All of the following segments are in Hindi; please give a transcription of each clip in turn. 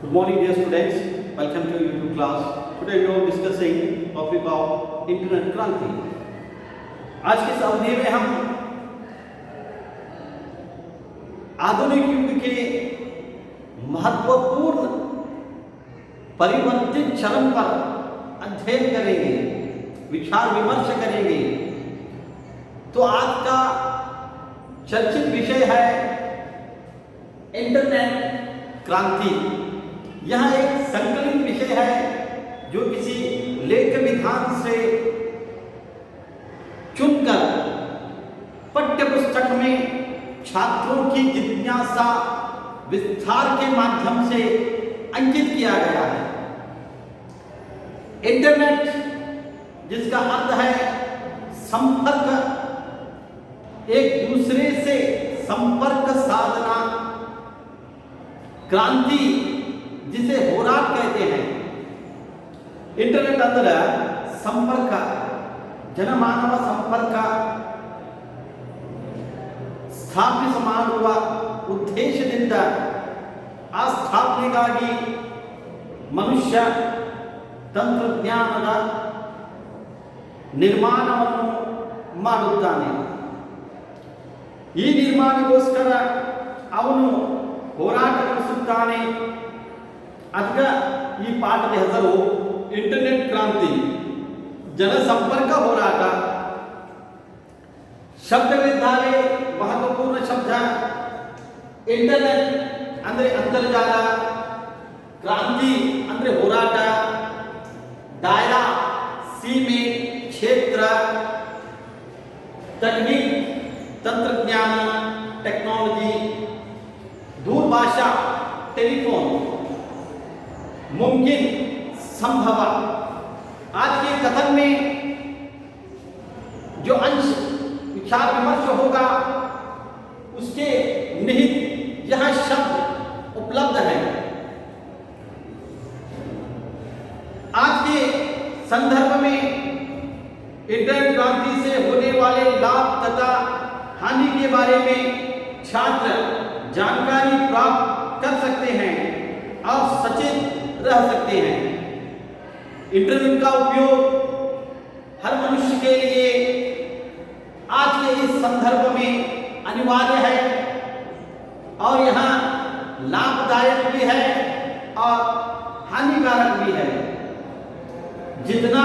Good morning, dear students. Welcome to YouTube class. Today we are discussing topic of Internet क्रांति. आज की इस अवधि में हम आधुनिक युग के महत्वपूर्ण परिवर्तित चरण पर अध्ययन करेंगे, विचार विमर्श करेंगे. तो आज का चर्चित विषय है इंटरनेट क्रांति. यह एक संकलित विषय है जो किसी लेख विधान से चुनकर पाठ्य पुस्तक में छात्रों की जिज्ञासा विस्तार के माध्यम से अंकित किया गया है. इंटरनेट जिसका अर्थ है संपर्क, एक दूसरे से संपर्क साधना, क्रांति जिसे होराट कहते हैं. इंटरनेट अंदर संपर्क, ಜನಮಾನವ ಸಂಪರ್ಕ ಸ್ಥಾಪಿಸ ಮಾಡುವ ಉದ್ದೇಶದಿಂದ ಆ ಸ್ಥಾಪನೆಗಾಗಿ ಮನುಷ್ಯ ತಂತ್ರಜ್ಞಾನದ ನಿರ್ಮಾಣವನ್ನು ಮಾಡುತ್ತಾನೆ. ಈ ನಿರ್ಮಾಣಕ್ಕೋಸ್ಕರ ಅವನು ಹೋರಾಟ ನಡೆಸುತ್ತಾನೆ. ಅದಕ್ಕೆ ಈ ಪಾಠದ ಹೆಸರು ಇಂಟರ್ನೆಟ್ ಕ್ರಾಂತಿ, ಜನಸಂಪರ್ಕ ಹೋರಾಟ. ಶಬ್ದಗಳಿದ್ದಾವೆ, ಮಹತ್ವಪೂರ್ಣ ಶಬ್ದ. ಇಂಟರ್ನೆಟ್ ಅಂದರೆ ಅಂತರ್ಜಾಲ, ಕ್ರಾಂತಿ ಅಂದರೆ ಹೋರಾಟ, ದಾಯರಾ ಸೀಮೆ, ಕ್ಷೇತ್ರ, तकनीक तंत्रज्ञान टेक्नोलॉजी, दूरभाषा टेलीफोन, मुमकिन संभव. आज के कथन में जो अंश विचार विमर्श होगा उसके निहित यह शब्द उपलब्ध है. आज के संदर्भ में इंटरनेट क्रांति से होने वाले लाभ तथा हानि के बारे में छात्र जानकारी प्राप्त कर सकते हैं और सचेत रह सकते हैं. इंटरनेट का उपयोग हर मनुष्य के लिए आज के इस संदर्भ में अनिवार्य है और यहाँ लाभदायक भी है और हानिकारक भी है. जितना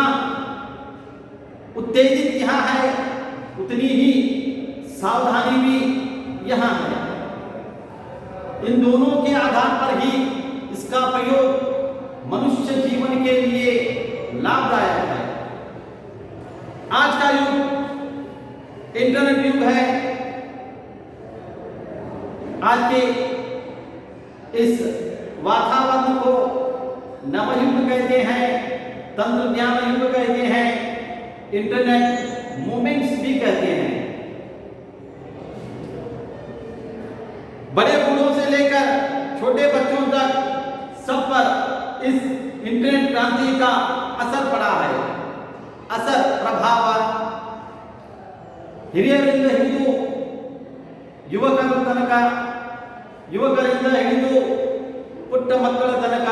उत्तेजित यहाँ है उतनी ही सावधानी भी यहाँ है. इन दोनों के आधार पर ही इसका प्रयोग मनुष्य जीवन के लिए लाभदायक है. आज का युग इंटरनेट युग है. आज के इस वातावरण को नवयुग कहते हैं, तंत्रज्ञान युग कहते हैं, इंटरनेट मूवमेंट्स भी कहते हैं. बड़े बूढ़ों से लेकर छोटे बच्चों तक सब पर इस इंटरनेट क्रांति का असर पड़ा है. असर प्रभाव ಹಿರಿಯರಿಂದ ಹಿಡಿದು ಯುವಕರ ತನಕ, ಯುವಕರಿಂದ ಹಿಡಿದು ಪುಟ್ಟ ಮಕ್ಕಳ ತನಕ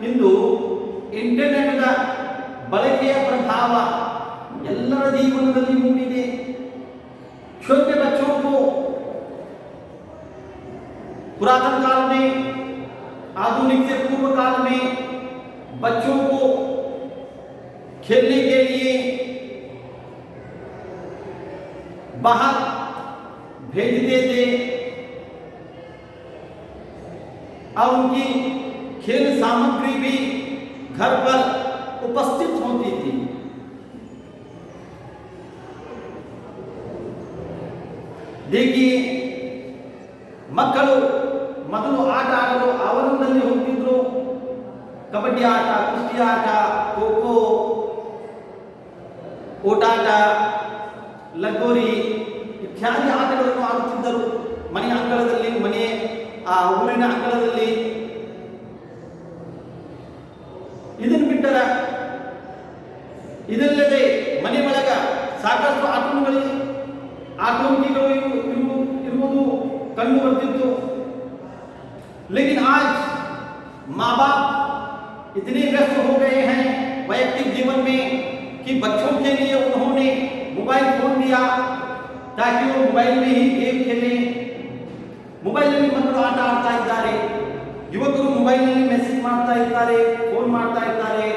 ಇಂದು ಇಂಟರ್ನೆಟ್ನ ಬಳಕೆಯ ಪ್ರಭಾವ ಎಲ್ಲರ ಜೀವನದಲ್ಲಿ ಮೂಡಿದೆ. छोटे बच्चों को पुरातन काल में, आधुनिक से पूर्व काल में बच्चों को खेलने के लिए बाहर भेजते थे और उनकी खेल सामग्री भी घर पर उपस्थित होती थी. देखिए, ಮಕ್ಕಳು ಮೊದಲು ಆಟ ಆಡಲು ಆವರಣದಲ್ಲಿ ಹೋಗ್ತಿದ್ರು. ಕಬಡ್ಡಿ ಆಟ, ಕುಸ್ತಿ ಆಟ, ಖೋ ಖೋ, ಓಟಾಟ, ಲಗೋರಿ ಇತ್ಯಾದಿ ಆಟಗಳನ್ನು ಆಡುತ್ತಿದ್ದರು. ಮನೆ ಅಂಗಳದಲ್ಲಿ, ಊರಿನ ಅಂಗಳದಲ್ಲಿ. ಇದನ್ನು ಬಿಟ್ಟರೆ ಇದಲ್ಲದೆ ಮನೆ ಒಳಗ ಸಾಕಷ್ಟು ಆಟೋಮಗಳು ಇರುವುದು ಕಂಡು ಬರ್ತಿತ್ತು. लेकिन आज माँ बाप इतने व्यस्त हो गए हैं वैयक्तिक जीवन में कि बच्चों के लिए उन्होंने मोबाइल फोन दिया ताकि वो मोबाइल में ही गेम खेलें, ಮೊಬೈಲಲ್ಲಿ ಮಕ್ಕಳು ಆಟ ಆಡ್ತಾ ಇದ್ದಾರೆ, ಯುವಕರು ಮೊಬೈಲ್ನಲ್ಲಿ ಮೆಸೇಜ್ ಮಾಡ್ತಾ ಇದ್ದಾರೆ, ಫೋನ್ ಮಾಡ್ತಾ ಇದ್ದಾರೆ,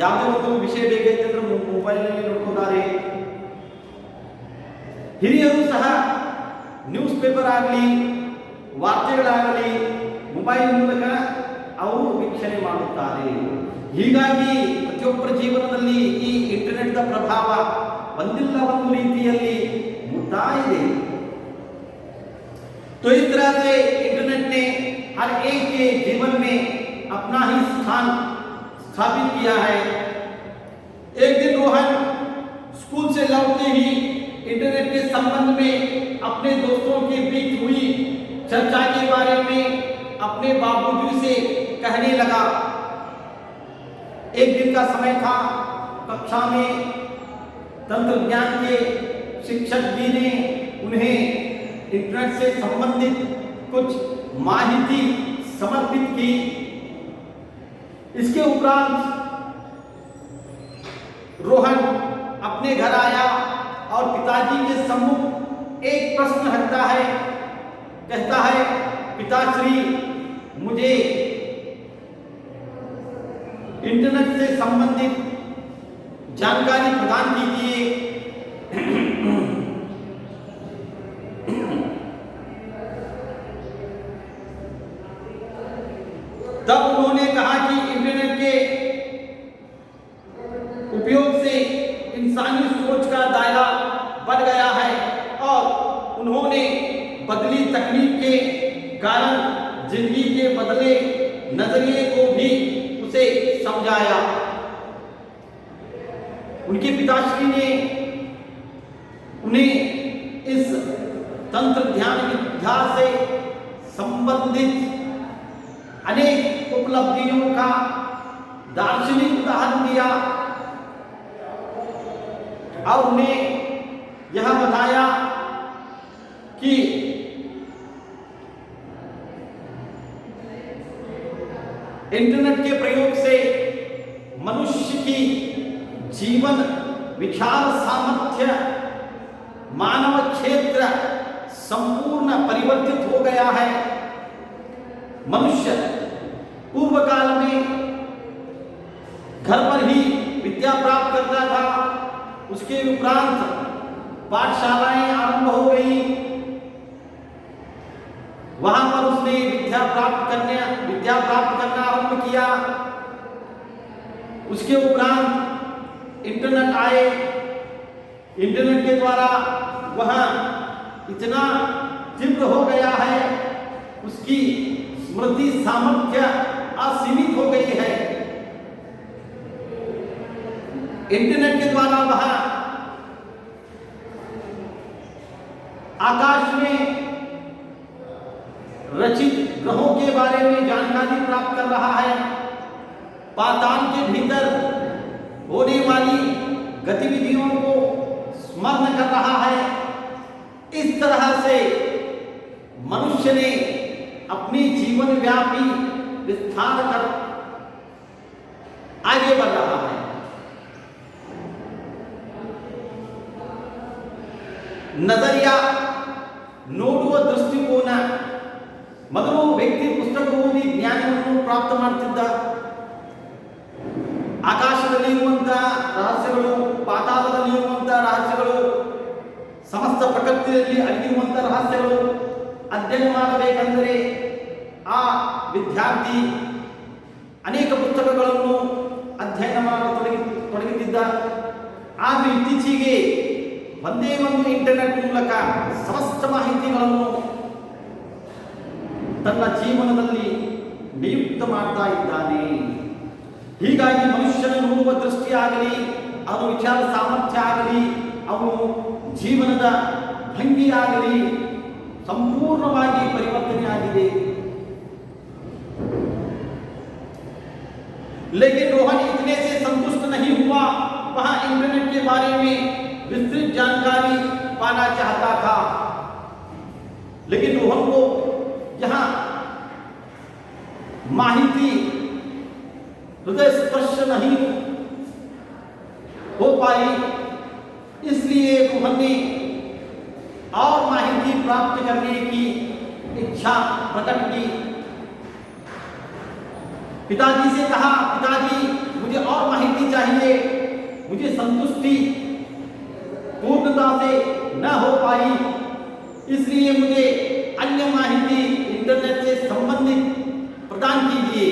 ಯಾವುದೇ ಒಂದು ವಿಷಯ ಬೇಕಾದ್ರೆ ಮೊಬೈಲ್ನಲ್ಲಿ ನೋಡ್ಕೊತಾರೆ. ಹಿರಿಯರು ಸಹ ನ್ಯೂಸ್ ಪೇಪರ್ ಆಗಲಿ ವಾರ್ತೆಗಳಾಗಲಿ ಮೊಬೈಲ್ ಮೂಲಕ ಅವರು ವೀಕ್ಷಣೆ ಮಾಡುತ್ತಾರೆ. ಹೀಗಾಗಿ ಪ್ರತಿಯೊಬ್ಬರ ಜೀವನದಲ್ಲಿ ಈ ಇಂಟರ್ನೆಟ್ನ ಪ್ರಭಾವ ಒಂದಿಲ್ಲ ಒಂದು ರೀತಿಯಲ್ಲಿ ಮುಟ್ತಾ ಇದೆ. तो इस तरह से इंटरनेट ने हर एक के जीवन में अपना ही स्थान स्थापित किया है. एक दिन रोहन स्कूल से लौटते ही इंटरनेट के संबंध में अपने दोस्तों के बीच हुई चर्चा के बारे में अपने बाबूजी से कहने लगा. एक दिन का समय था, कक्षा में तंत्र ज्ञान के शिक्षक जी ने उन्हें इंटरनेट से संबंधित कुछ माहिती समर्पित की. इसके उपरांत रोहन अपने घर आया और पिताजी के सम्मुख एक प्रश्न रखता है. कहता है, पिताश्री मुझे इंटरनेट से संबंधित जानकारी प्रदान कीजिए. तब उन्होंने कहा कि इंटरनेट के उपयोग से इंसानी सोच का दायरा बढ़ गया है और उन्होंने बदली तकनीक के कारण जिंदगी के बदले नजरिए को भी उसे समझाया. उनके पिताश्री ने उन्हें इस तंत्र ध्यान विद्या से संबंधित अनेक उपलब्धियों का दार्शनिक उदाहरण दिया और उन्हें यह बताया कि इंटरनेट के प्रयोग से मनुष्य की जीवन विचार सामर्थ्य मानव क्षेत्र संपूर्ण परिवर्तित हो गया है. मनुष्य पूर्व काल में घर पर ही विद्या प्राप्त करता था. उसके उपरांत पाठशालाएं आरंभ हो गई. वहां पर उसने विद्या प्राप्त करना आरंभ किया. उसके उपरांत इंटरनेट आए. इंटरनेट के द्वारा वह इतना तीव्र हो गया है, उसकी स्मृति सामर्थ्य असीमित हो गई है. इंटरनेट के द्वारा वह आकाश में रचित ग्रहों के बारे में जानकारी प्राप्त कर रहा है. पाताल के भीतर होने वाली गतिविधियों को स्मरण कर रहा है. इस तरह से मनुष्य ने अपनी जीवन व्यापी विस्तार कर आगे बढ़ रहा है. ನಜರಿಯ ನೋಡುವ ದೃಷ್ಟಿಕೋನ. ಮೊದಲು ವ್ಯಕ್ತಿ ಪುಸ್ತಕ ಓದಿ ಜ್ಞಾನವನ್ನು ಪ್ರಾಪ್ತ ಮಾಡುತ್ತಿದ್ದ. ಆಕಾಶದಲ್ಲಿ ಇರುವಂತಹ ರಹಸ್ಯಗಳು, ಪಾತಾಳದಲ್ಲಿ ಇರುವಂತಹ ರಹಸ್ಯಗಳು, ಸಮಸ್ತ ಪ್ರಕೃತಿಯಲ್ಲಿ ಅಡಗಿರುವಂತಹ ರಹಸ್ಯಗಳು ಅಧ್ಯಯನ ಮಾಡಬೇಕೆಂದರೆ ಆ ವಿದ್ಯಾರ್ಥಿ ಅನೇಕ ಪುಸ್ತಕಗಳನ್ನು ಅಧ್ಯಯನ ಮಾಡತೊಡಗಿದ್ದ. ಆದರೆ ಇತ್ತೀಚೆಗೆ ಒಂದೇ ಒಂದು ಇಂಟರ್ನೆಟ್ ಮೂಲಕ ಸಮಸ್ತ ಮಾಹಿತಿಗಳನ್ನು ತನ್ನ ಜೀವನದಲ್ಲಿ ನಿಯುಕ್ತ ಮಾಡ್ತಾ ಇದ್ದಾನೆ. ಹೀಗಾಗಿ ಮನುಷ್ಯನ ನೋಡುವ ದೃಷ್ಟಿ ಆಗಲಿ, ಅವನ ವಿಚಾರ ಸಾಮರ್ಥ್ಯ ಆಗಲಿ, ಅವನು ಜೀವನದ ಭಂಗಿ ಆಗಲಿ ಸಂಪೂರ್ಣವಾಗಿ ಪರಿವರ್ತನೆ ಆಗಿದೆ. लेकिन रोहन इतने से संतुष्ट नहीं हुआ. वह इंटरनेट के बारे में विस्तृत जानकारी पाना चाहता था. लेकिन रोहन को यहाँ माहिती हृदय स्पर्श नहीं हो पाई, इसलिए रोहन ने और माहिती प्राप्त करने की इच्छा प्रकट की। पिताजी से कहा, पिताजी मुझे और माहिती चाहिए, मुझे संतुष्टि पूर्णता से न हो पाई, इसलिए मुझे अन्य माहिती इंटरनेट से संबंधित प्रदान कीजिए।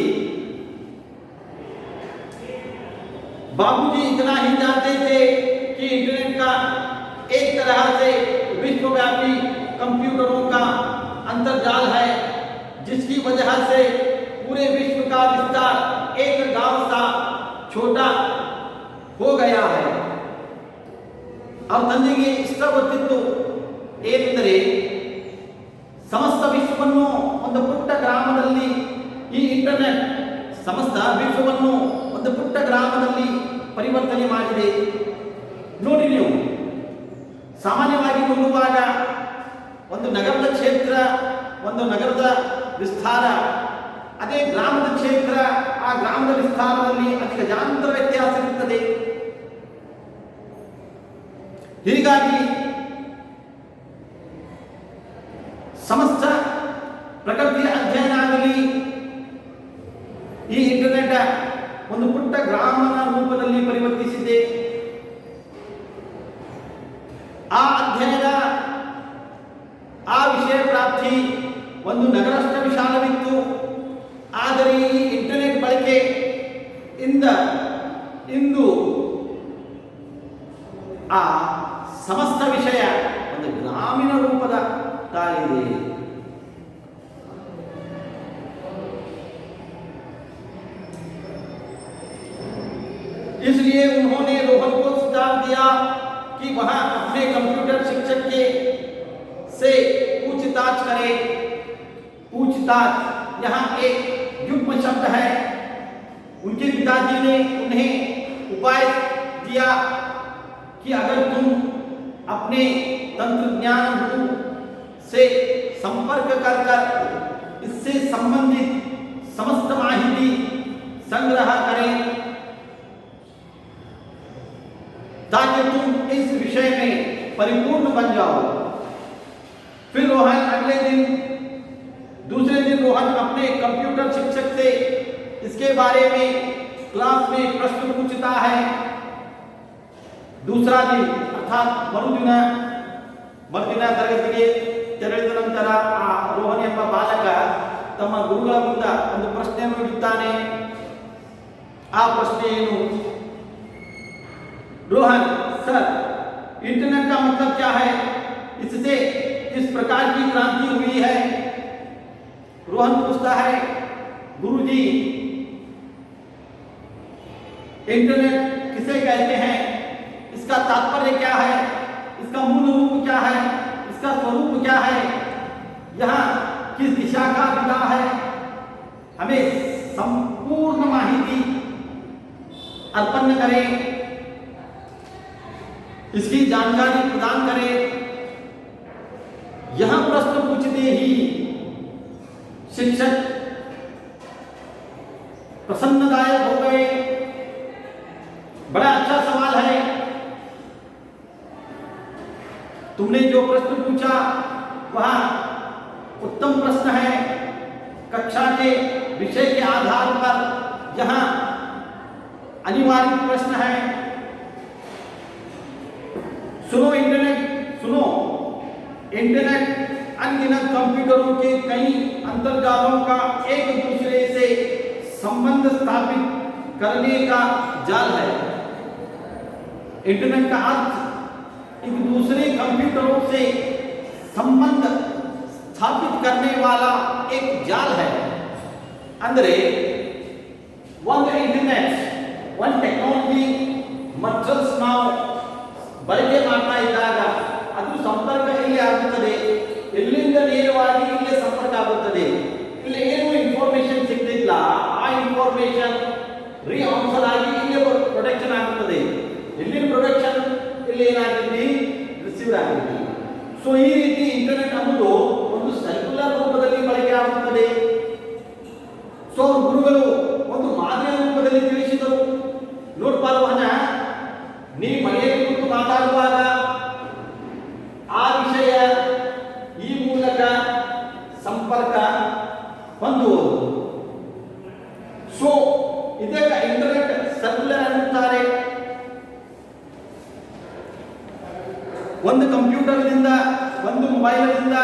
बाबूजी इतना ही जानते थे कि इंटरनेट का एक तरह से विश्वव्यापी कंप्यूटरों का अंतर्जाल है, जिसकी वजह से पूरे विश्व का विस्तार एक गांव सा छोटा हो गया है। अब ತಂದೆಗೆ ಇಷ್ಟವತ್ತಿತ್ತು ಏನೆಂದರೆ ಸಮಸ್ತ ವಿಶ್ವವನ್ನು ಒಂದು ಪುಟ್ಟ ಗ್ರಾಮದಲ್ಲಿ ಈ ಇಂಟರ್ನೆಟ್ ಸಮಸ್ತ ವಿಶ್ವವನ್ನು ಒಂದು ಪುಟ್ಟ ಗ್ರಾಮದಲ್ಲಿ ಪರಿವರ್ತನೆ ಮಾಡಿದೆ. ನೋಡಿ, ನೀವು ಸಾಮಾನ್ಯವಾಗಿ ನೋಡುವಾಗ ಒಂದು ನಗರದ ಕ್ಷೇತ್ರ, ಒಂದು ನಗರದ ವಿಸ್ತಾರ, ಅದೇ ಗ್ರಾಮದ ಕ್ಷೇತ್ರ, ಆ ಗ್ರಾಮದ ವಿಸ್ತಾರದಲ್ಲಿ ಅನೇಕ ಜಾಂತರ ವ್ಯತ್ಯಾಸ ಇರುತ್ತದೆ. ಹೀಗಾಗಿ ಸಮಸ್ತ ಪ್ರಕೃತಿಯ ಅಧ್ಯಯನ ಆಗಲಿ, ಈ ಇಂಟರ್ನೆಟ್ ಒಂದು ಪುಟ್ಟ ಗ್ರಾಮದ ರೂಪದಲ್ಲಿ ಪರಿವರ್ತಿಸಿದೆ. ಆ ಅಧ್ಯಯನ, ಆ ವಿಷಯ ಪ್ರಾಪ್ತಿ ಒಂದು ನಗರಷ್ಟ ವಿಶಾಲವಿತ್ತು. ಆದರೆ ಈ ಇಂಟರ್ನೆಟ್ ಬಳಕೆಯಿಂದ ಇಂದು ಆ ಸಮಸ್ತ ವಿಷಯ ಒಂದು ಗ್ರಾಮೀಣ ರೂಪದ ತಾಳಿದೆ. इसलिए उन्होंने रोहन को सुझाव दिया कि वह अपने कंप्यूटर शिक्षक के से पूछताछ करे। पूछताछ यहाँ एक युग्म शब्द है। उनके पिताजी ने उन्हें उपाय दिया कि अगर तुम अपने तंत्रज्ञान गुरु से संपर्क कर इससे संबंधित समस्त माहिती संग्रह करें, ताकि तुम इस विषय में परिपूर्ण बन जाओ। फिर रोहन दूसरे दिन रोहन अपने कंप्यूटर शिक्षक से इसके बारे में क्लास में प्रश्न पूछता है। दूसरा दिन अर्थात ಮರುದಿನ ತರಗತಿಗೆ ತೆರಳಿದ ನಂತರ ಆ ರೋಹನ್ ಎಂಬ ಬಾಲಕ ತಮ್ಮ ಗುರುಗಳ ಮುಂದೆ ಒಂದು ಪ್ರಶ್ನೆಯನ್ನು ಇಡುತ್ತಾನೆ. ಆ ಪ್ರಶ್ನೆ ಏನು? रोहन सर, इंटरनेट का मतलब क्या है? इससे किस प्रकार की क्रांति हुई है? रोहन पूछता है, गुरुजी इंटरनेट किसे कहते हैं? इसका तात्पर्य क्या है? इसका मूल रूप क्या है? इसका स्वरूप क्या है? यहाँ किस दिशा का विदा है? हमें संपूर्ण माहिती अर्पण करें, इसकी जानकारी प्रदान करें। यह प्रश्न पूछते ही शिक्षक प्रसन्नदायक हो गए। बड़ा अच्छा सवाल है, तुमने जो प्रश्न पूछा वह उत्तम प्रश्न है। कक्षा के विषय के आधार पर यह अनिवार्य प्रश्न है। सुनो इंटरनेट अनगिनत कंप्यूटरों के कई अंतर्जालों का एक दूसरे से संबंध स्थापित करने का जाल है। इंटरनेट का अर्थ एक दूसरे कंप्यूटरों से संबंध स्थापित करने वाला एक जाल है। अंदरे one internet, one technology materials now ಬಳಕೆ ಮಾಡ್ತಾ ಇದ್ದಾಗ ಅದು ಸಂಪರ್ಕ ಇಲ್ಲಿ ಆಗುತ್ತದೆ. ಇಲ್ಲಿಂದ ನೇರವಾಗಿ ಇಲ್ಲಿ ಸಂಪರ್ಕ ಆಗುತ್ತದೆ. ಇಲ್ಲಿ ಏನು ಇನ್ಫಾರ್ಮೇಶನ್ ಸಿಗ್ತಿಲ್ಲ, ಆ ಇನ್ಫಾರ್ಮೇಶನ್ ರೀಆನ್ಸರ್ ಆಗಿ ಇಲ್ಲಿ ಪ್ರೊಡಕ್ಷನ್ ಆಗುತ್ತದೆ. ಇಲ್ಲಿನ ಪ್ರೊಡಕ್ಷನ್ ಇಲ್ಲಿ ಏನಾಗುತ್ತೆ, ರಿಸೀವ್ ಆಗುತ್ತೆ. ಸೊ ಈ ರೀತಿ ಇಂಟರ್ನೆಟ್ ಅನ್ನೋದು ಒಂದು ಸರ್ಕ್ಯುಲರ್ ರೂಪದಲ್ಲಿ ಬಳಕೆ ಆಗುತ್ತದೆ. ಸೊ ಗುರುಗಳು ಒಂದು ಮಾದರಿಯ ರೂಪದಲ್ಲಿ ಕಾಣಬಹುದು. ಸೊ ಇದಕ್ಕೆ ಇಂಟರ್ನೆಟ್ ಸರ್ಕ್ಯುಲರ್ ಅನ್ನುತ್ತಾರೆ. ಒಂದು ಕಂಪ್ಯೂಟರ್ನಿಂದ, ಒಂದು ಮೊಬೈಲ್ನಿಂದ,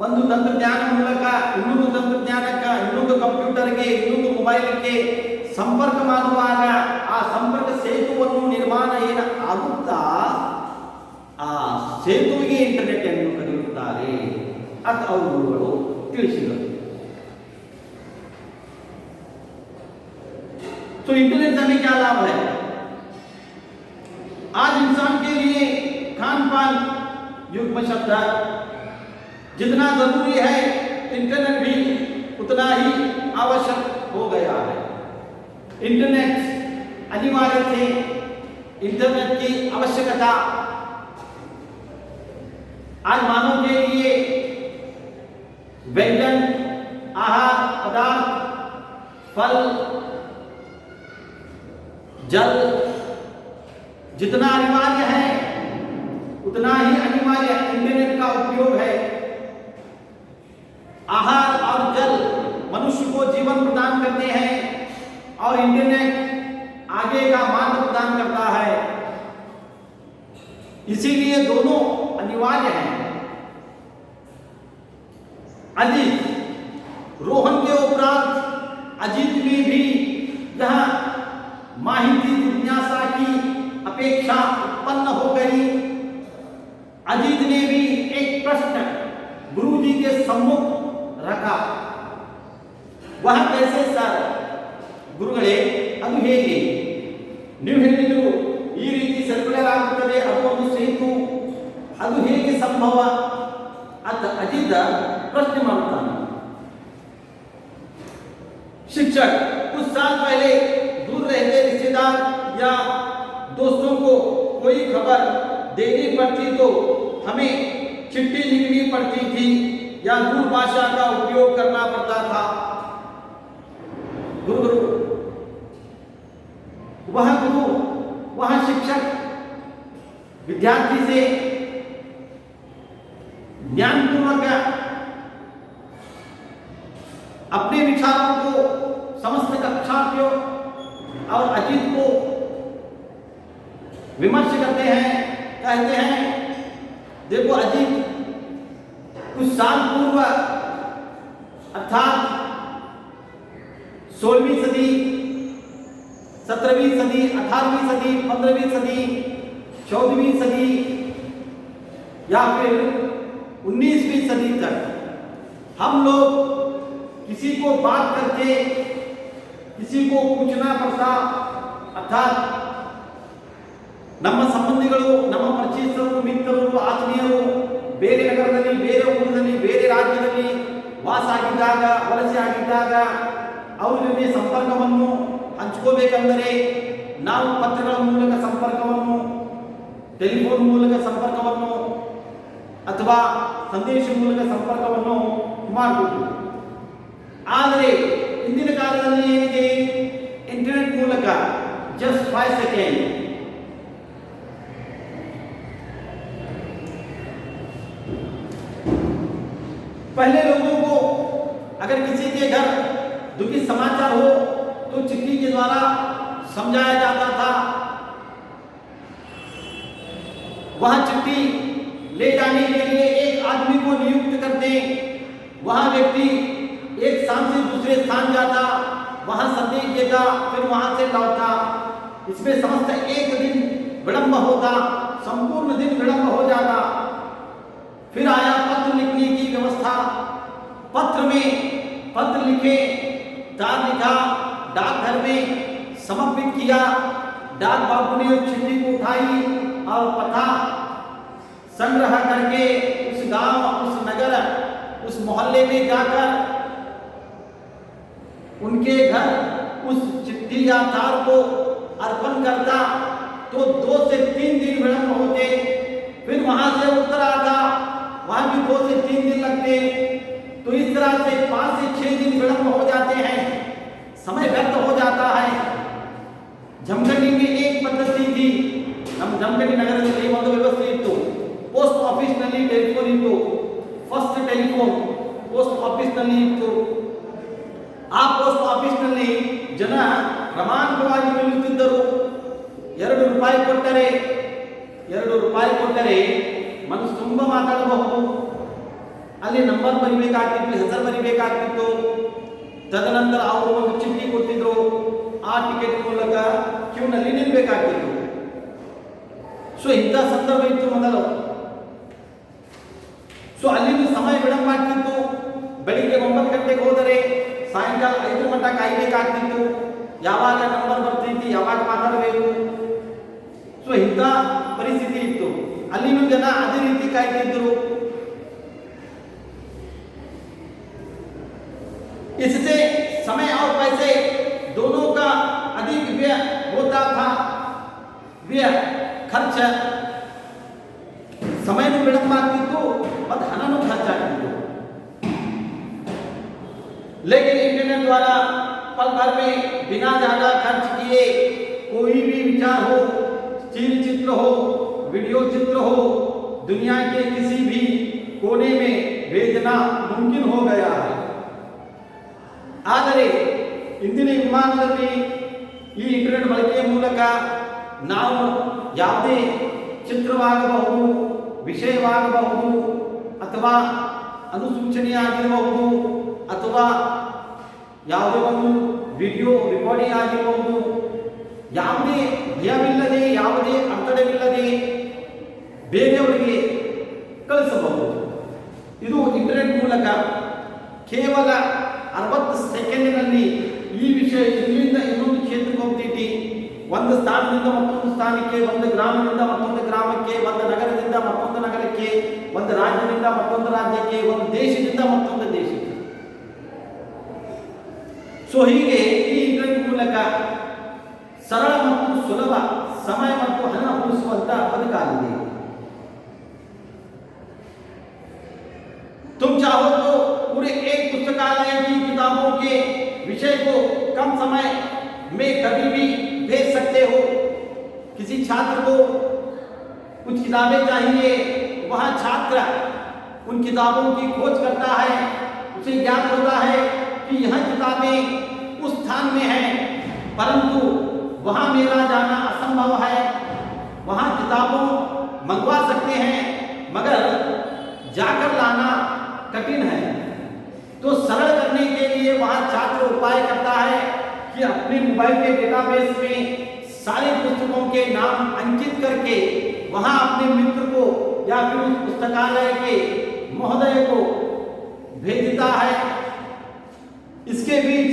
ಒಂದು ತಂತ್ರಜ್ಞಾನ ಮೂಲಕ ಇನ್ನೊಂದು ತಂತ್ರಜ್ಞಾನಕ್ಕೆ, ಇನ್ನೊಂದು ಕಂಪ್ಯೂಟರ್ಗೆ, ಇನ್ನೊಂದು ಮೊಬೈಲ್ಗೆ ಸಂಪರ್ಕ ಮಾಡುವಾಗ ಆ ಸಂಪರ್ಕ ಸೇತುವನ್ನು ನಿರ್ಮಾಣ ಏನು ಆಗುತ್ತಾ ಆ ಸೇತುವಿಗೆ ಇಂಟರ್ನೆಟ್ ಎಂದು ಕರೆಯುತ್ತಾರೆ ಅಂತ ಅವರು ತಿಳಿಸಿದರು. तो इंटरनेट से हमें क्या लाभ है? आज इंसान के लिए खान पान युग में शब्द जितना जरूरी है इंटरनेट भी उतना ही आवश्यक हो गया है. इंटरनेट अनिवार्य थे. इंटरनेट की आवश्यकता आज मानव के लिए व्यंजन, आहार पदार्थ, फल, जल जितना अनिवार्य है उतना ही अनिवार्य इंटरनेट का उपयोग है. आहार और जल मनुष्य को जीवन प्रदान करते हैं और इंटरनेट आगे का मार्ग प्रदान करता है. इसीलिए दोनों अनिवार्य हैं. अजीत रोहन के उपरांत अजीत में भी जहां माहिती जिज्ञासा की अपेक्षा उत्पन्न हो गई, अजीत ने भी एक प्रश्न गुरुजी के सम्मुख रखा. वह कैसे सर? ಗುರುಗಳೇ, ಅದು ಹೇಗೆ? ನೀವು ಹೇಳಿದ್ರು ಈ ರೀತಿ ಸರ್ಕ್ಯುಲರ್ ಆಗುತ್ತದೆ, ಅದು ಒಂದು ಸೇತು, ಅದು ಹೇಗೆ ಸಂಭವ ಅಂತ ಅಜಿತ प्रश्न मानता. शिक्षक कुछ साल पहले दूर रहते रिश्तेदार या दोस्तों को कोई खबर देनी पड़ती तो हमें चिट्ठी लिखनी पड़ती थी या दूर भाषा का उपयोग करना पड़ता था. गुरु वह शिक्षक विद्यार्थी से ज्ञानपूर्वक अपने विचारों को समस्त कक्षार्थियों और अजीत को विमर्श करते हैं. कहते हैं, देखो अजीत, कुछ साल पूर्व अर्थात 16वीं सदी, 17वीं सदी, 18वीं सदी, 15वीं सदी, 14वीं सदी या फिर 19वीं सदी तक हम लोग किसी को बात करके किसी को पूछना पड़ता. अर्थात ನಮ್ಮ ಸಂಬಂಧಿಗಳು, ನಮ್ಮ ಪರಿಚಯಸ್ಥರು, ಮಿತ್ರರು, ಆತ್ಮೀಯರು ಬೇರೆ ನಗರದಲ್ಲಿ, ಬೇರೆ ಊರಿನಲ್ಲಿ, ಬೇರೆ ರಾಜ್ಯದಲ್ಲಿ ವಾಸ ಆಗಿದ್ದಾಗ, ವಲಸೆ ಆಗಿದ್ದಾಗ ಅವರ ಜೊತೆ ಸಂಪರ್ಕವನ್ನು ಹಂಚಿಕೋಬೇಕೆಂದರೆ ನಾವು ಪತ್ರಗಳ ಮೂಲಕ ಸಂಪರ್ಕವನ್ನು, ಟೆಲಿಫೋನ್ ಮೂಲಕ ಸಂಪರ್ಕವನ್ನು ಅಥವಾ ಸಂದೇಶ ಮೂಲಕ ಸಂಪರ್ಕವನ್ನು ಮಾಡಬಹುದು. ಆದರೆ ಇಂದಿನ ಕಾಲದಲ್ಲಿ ಏನಿದೆ, ಇಂಟರ್ನೆಟ್ ಮೂಲಕ ಜಸ್ಟ್ 5 सेकंड पहले लोगों को अगर किसी के घर दुखी समाचार हो तो चिट्ठी के द्वारा समझाया जाता था. वह चिट्ठी ले जाने के लिए एक आदमी को नियुक्त करते. वह व्यक्ति एक स्थान से दूसरे स्थान जाता, वहां संदेश देता, फिर वहां से लौटा. इसमें समस्त एक दिन विलंब होता, संपूर्ण दिन विलंब हो जाता. फिर आया पत्र लिखने की व्यवस्था. पत्र में पत्र लिखे, तार लिखा, डाकघर में समर्पित किया. डाक बाबू ने उस चिट्ठी को उठाई और पता संग्रह करके उस गांव, उस नगर, उस मोहल्ले में जाकर उनके घर उस चिट्ठी या तार को अर्पण करता तो 2 से 3 दिन विलंब होते. फिर वहां से उत्तर आता, वहां भी 2 से 3 दिन लगते. तो इस तरह से 5 से 6 दिन विलंब हो जाते हैं. समय व्यर्थ हो जाता है. जमखंडी में एक पद्धति थी. हम जमखंडी नगर में ಒಂದು ವ್ಯವಸ್ಥೆ ಇತ್ತು. ಪೋಸ್ಟ್ ಆಫೀಸ್ ನಲ್ಲಿ ಟೆಲಿಫೋನ್ ಇತ್ತು. ಫಸ್ಟ್ ಟೆಲಿಫೋನ್ ಪೋಸ್ಟ್ ಆಫೀಸ್ ನಲ್ಲಿ ಇತ್ತು. ಆ ಪೋಸ್ಟ್ ಆಫೀಸ್ನಲ್ಲಿ ಜನ ಕ್ರಮಾಂಕವಾಗಿ ನಿಲ್ಲುತ್ತಿದ್ದರು. 2 ರೂಪಾಯಿ ಕೊಟ್ಟರೆ ಮನಸ್ಸು ತುಂಬ ಮಾತಾಡಬಹುದು. ಅಲ್ಲಿ ನಂಬರ್ ಬರಿಬೇಕಾಗ್ತಿತ್ತು, ಹೆಸರು ಬರಿಬೇಕಾಗ್ತಿತ್ತು. ತದನಂತರ ಅವರು ಒಂದು ಚೀಟಿ ಕೊಟ್ಟಿದ್ರು, ಆ ಟಿಕೆಟ್ ಮೂಲಕ ಕ್ಯೂನಲ್ಲಿ ನಿಲ್ಲಬೇಕಾಗ್ತಿತ್ತು. ಸೊ ಇಂಥ ಸಂದರ್ಭ ಇತ್ತು ಮೊದಲು. ಸೊ ಅಲ್ಲಿಂದ ಸಮಯ ವಿಳಂಬ ಆಗ್ತಿತ್ತು. ಬೆಳಿಗ್ಗೆ 9 ಗಂಟೆಗೆ ಹೋದರೆ ಸಾಯಂಕಾಲ 5 ಗಂಟೆ ಕಾಯಬೇಕಾಗ್ತಿತ್ತು. ಯಾವಾಗ ನಂಬರ್ ಬರ್ತಿತ್ತು, ಯಾವಾಗ ಮಾತಾಡಬೇಕು. ಸೊ ಇಂಥ ಪರಿಸ್ಥಿತಿ ಇತ್ತು. ಅಲ್ಲಿನೂ ಜನ ಅದೇ ರೀತಿ ಕಾಯ್ತಿದ್ರು. इससे समय और पैसे दोनों का अधिक व्यय होता था. व्यय खर्च ಸಮಯನೂ ವಿಳಂಬ ಆಗ್ತಿತ್ತು ಮತ್ತು ಹಣನೂ ಖರ್ಚಾಗ್ತಿತ್ತು. लेकिन इंटरनेट द्वारा पल भर में बिना ज्यादा खर्च किए कोई भी विचार हो, स्थिर चित्र हो, वीडियो चित्र हो, दुनिया के किसी भी कोने में भेजना मुमकिन हो गया है. ಆದರೆ ಇಂದಿನ ವಿಮಾನದಲ್ಲಿ ಈ ಇಂಟರ್ನೆಟ್ ಬಳಕೆಯ ಮೂಲಕ ನಾವು ಯಾವುದೇ ಚಿತ್ರವಾಗಬಹುದು, ವಿಷಯವಾಗಬಹುದು, ಅಥವಾ ಅನುಸೂಚನೆಯಾಗಿರಬಹುದು, ಅಥವಾ ಯಾವುದೇ ಒಂದು ವಿಡಿಯೋ ರೆಕಾರ್ಡಿಂಗ್ ಆಗಿರಬಹುದು, ಯಾವುದೇ ಭಯವಿಲ್ಲದೆ, ಯಾವುದೇ ಅಡೆತಡೆವಿಲ್ಲದೆ ಬೇರೆಯವರಿಗೆ ಕಳಿಸಬಹುದು. ಇದು ಇಂಟರ್ನೆಟ್ ಮೂಲಕ ಕೇವಲ 60 ಸೆಕೆಂಡಿನಲ್ಲಿ ಈ ವಿಷಯ ಇಲ್ಲಿಂದ ಇನ್ನೊಂದು ಕ್ಷೇತ್ರಕ್ಕೆ ಹೋಗ್ತೈತಿ. ಒಂದು ಸ್ಥಾನದಿಂದ ಮತ್ತೊಂದು ಸ್ಥಾನಕ್ಕೆ, ಒಂದು ಗ್ರಾಮದಿಂದ ಮತ್ತೊಂದು ಗ್ರಾಮಕ್ಕೆ, ಒಂದು ನಗರದಿಂದ ಮತ್ತೊಂದು ನಗರಕ್ಕೆ, ಒಂದು ರಾಜ್ಯದಿಂದ ಮತ್ತೊಂದು ರಾಜ್ಯಕ್ಕೆ, ಒಂದು ದೇಶದಿಂದ ಮತ್ತೊಂದು ದೇಶಕ್ಕೆ. ಸೊ ಹೀಗೆ ಈ ಇಂಟರ್ನೆಟ್ ಮೂಲಕ ಸರಳ ಮತ್ತು ಸುಲಭ, ಸಮಯ ಮತ್ತು ಹಣ ಉಳಿಸುವಂತ ಬದುಕಾಗಿದೆ. तुम चाहो तो पूरे एक पुस्तकालय की किताबों के विषय को कम समय में कभी भी भेज सकते हो. किसी छात्र को कुछ किताबें चाहिए, वह छात्र उन किताबों की खोज करता है. उसे ज्ञात होता है कि यह किताबें उस स्थान में हैं, परंतु वहां मेरा जाना असंभव है. वहां किताबों मंगवा सकते हैं, मगर जाकर लाना कठिन है. तो सरल करने के लिए वहां छात्र उपाय करता है कि अपने मोबाइल के डेटाबेस में सारे पुस्तकों के नाम अंकित करके वहां अपने मित्र को या फिर उस पुस्तकालय के महोदय को भेजता है. इसके बीच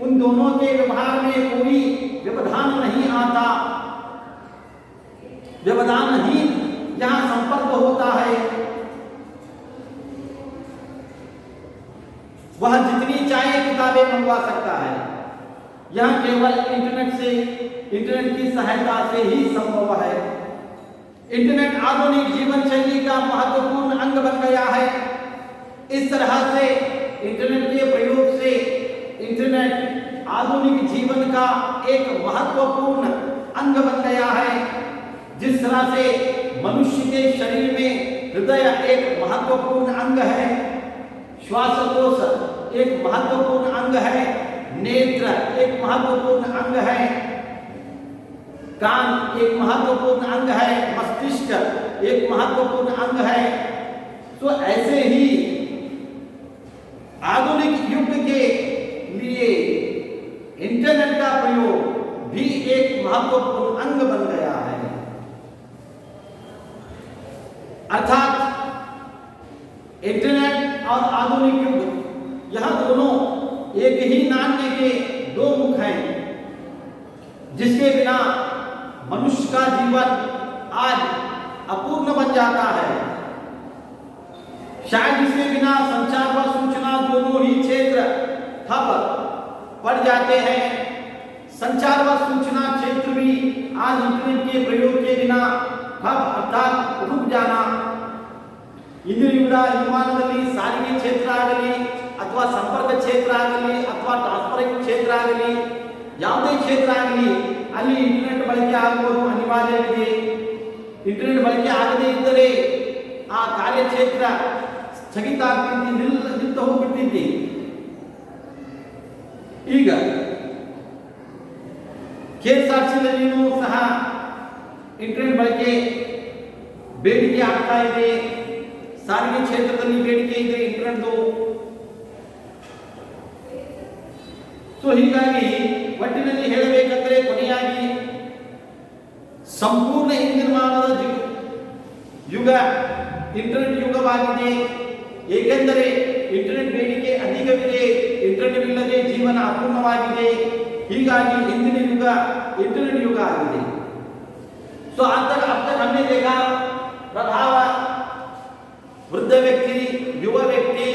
उन दोनों के व्यवहार में कोई व्यवधान नहीं आता. व्यवधान ही यहाँ संपर्क होता है. वह जितनी चाहे किताबें मंगवा सकता है. यह केवल इंटरनेट की सहायता से ही संभव है. इंटरनेट आधुनिक जीवन शैली का महत्वपूर्ण अंग बन गया है. इस तरह से इंटरनेट के प्रयोग से इंटरनेट आधुनिक जीवन का एक महत्वपूर्ण अंग बन गया है. जिस तरह से मनुष्य के शरीर में हृदय एक महत्वपूर्ण अंग है, श्वासकोश एक महत्वपूर्ण अंग है, नेत्र एक महत्वपूर्ण अंग है, कान एक महत्वपूर्ण अंग है, मस्तिष्क एक महत्वपूर्ण अंग है. तो ऐसे ही आधुनिक युग के लिए इंटरनेट का प्रयोग भी एक महत्वपूर्ण अंग बन गया है. अर्थात इंटरनेट और आधुनिक युग, यह दोनों एक ही नाण्य के दो मुख हैं, जिसके बिना मनुष्य का जीवन आज अपूर्ण बन जाता है. शायद इसके बिना संचार व सूचना दोनों ही क्षेत्र ठप पड़ जाते हैं. संचार व सूचना क्षेत्र भी आज इंटरनेट के प्रयोग के बिना ठप अर्थात रुक जाना. ಇಂದಿನ ವಿಮಾನದಲ್ಲಿ ಸಾರಿಗೆ ಕ್ಷೇತ್ರ ಆಗಲಿ, ಅಥವಾ ಸಂಪರ್ಕ ಕ್ಷೇತ್ರ ಆಗಲಿ, ಅಥವಾ ಟ್ರಾನ್ಸ್ಪೋರ್ಟ್ ಕ್ಷೇತ್ರ ಆಗಲಿ, ಯಾವುದೇ ಕ್ಷೇತ್ರ ಆಗಲಿ, ಅಲ್ಲಿ ಇಂಟರ್ನೆಟ್ ಬಳಕೆ ಆಗುವುದು ಅನಿವಾರ್ಯವಿದೆ. ಇಂಟರ್ನೆಟ್ ಬಳಕೆ ಆಗದೇ ಇದ್ದರೆ ಆ ಕಾರ್ಯಕ್ಷೇತ್ರ ಸ್ಥಗಿತ ಆಗ್ತಿದ್ದು ನಿಂತು ಹೋಗ್ಬಿಟ್ಟಿದ್ದೆ. ಈಗ ಕೆಎಸ್ಆರ್ಟಿಸಿಯಲ್ಲಿಯೂ ಸಹ ಇಂಟರ್ನೆಟ್ ಬಳಕೆ ಬೇಡಿಕೆ ಆಗ್ತಾ ಇದೆ. ಸಾರಿಗೆ ಕ್ಷೇತ್ರದಲ್ಲಿ ಬೇಡಿಕೆ ಇದೆ ಇಂಟರ್ನೆಟ್ದು. ಸೊ ಹೀಗಾಗಿ ಒಟ್ಟಿನಲ್ಲಿ ಹೇಳಬೇಕಂದ್ರೆ ಕೊನೆಯಾಗಿ ಸಂಪೂರ್ಣ ಹಿಂದಿನಮಾನದ ಯುಗ ಇಂಟರ್ನೆಟ್ ಯುಗವಾಗಿದೆ. ಏಕೆಂದರೆ ಇಂಟರ್ನೆಟ್ ಬೇಡಿಕೆ ಅಧಿಕವಿದೆ, ಇಂಟರ್ನೆಟ್ ಇಲ್ಲದೆ ಜೀವನ ಅಪೂರ್ಣವಾಗಿದೆ. ಹೀಗಾಗಿ ಹಿಂದಿನ ಯುಗ इंटरनेट युग आगे. सो अब तक हमने देखा प्रभाव वृद्ध व्यक्ति, युवा व्यक्ति,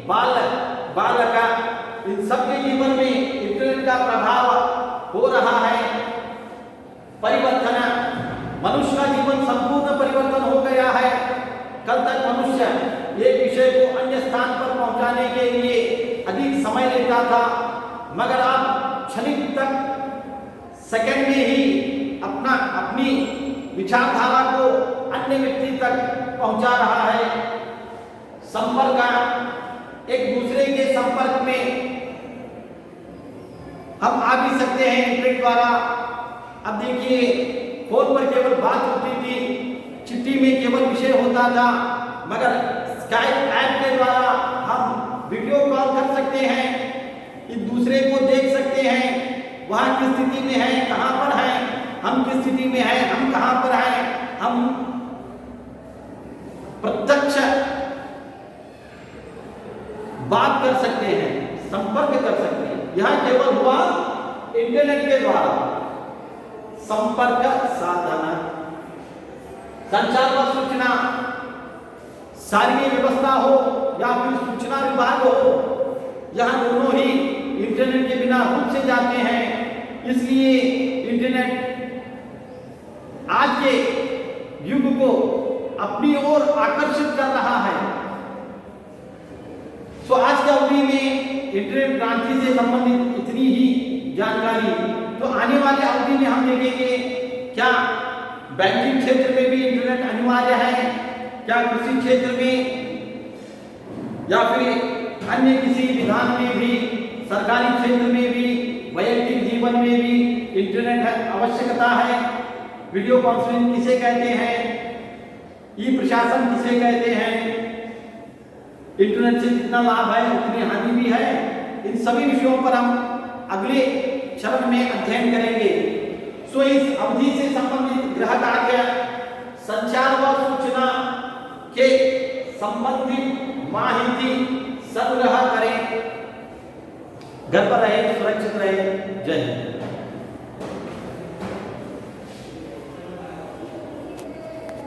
बालक इन सबके जीवन में इंटरनेट का प्रभाव हो रहा है. परिवर्तन, मनुष्य का जीवन संपूर्ण परिवर्तन हो गया है. कल तक मनुष्य एक विषय को अन्य स्थान पर पहुंचाने के लिए अधिक समय लेता था, मगर अब क्षणिक तक सेकंड में ही अपनी विचारधारा को अन्य व्यक्ति तक पहुंचा रहा है. संपर्क, एक दूसरे के संपर्क में हम आ भी सकते हैं इंटरनेट द्वारा. अब देखिए फोन पर केवल बात होती थी, चिट्ठी में केवल विषय होता था, मगर स्काइप ऐप के द्वारा हम वीडियो कॉल कर सकते हैं, एक दूसरे को देख सकते हैं, वहाँ किस स्थिति में है, कहाँ पर है, हम किस स्थिति में है, हम कहाँ पर हैं, हम प्रत्यक्ष बात कर सकते हैं, संपर्क कर सकते हैं. यह केवल हुआ इंटरनेट के द्वारा. संपर्क साधन, संचार व सूचना, सारी व्यवस्था हो या फिर सूचना विभाग हो, यहाँ दोनों ही इंटरनेट के बिना रुक से जाते हैं. इसलिए इंटरनेट आज के युग को अपनी ओर आकर्षित कर रहा है. सो आज की अवधि में इंटरनेट क्रांति से संबंधित इतनी ही जानकारी. तो आने वाले अवधि में हम देखेंगे क्या बैंकिंग क्षेत्र में भी इंटरनेट अनिवार्य है, क्या कृषि क्षेत्र में या फिर अन्य किसी विधान में भी, सरकारी क्षेत्र में भी, वैयक्तिक जीवन में भी इंटरनेट आवश्यकता है. वीडियो कॉन्फ्रेंसिंग किसे कहते हैं, ई प्रशासन किसे कहते हैं, इंटरनेट से कितना लाभ है उतनी हानि भी है. इन सभी विषयों पर हम अगले चरण में अध्ययन करेंगे. सो इस अवधि से संबंधित गृह कार्य, संचार व सूचना के संबंधित माहिती संग्रह करें. घर पर रहे, सुरक्षित रहे. जय हिंद.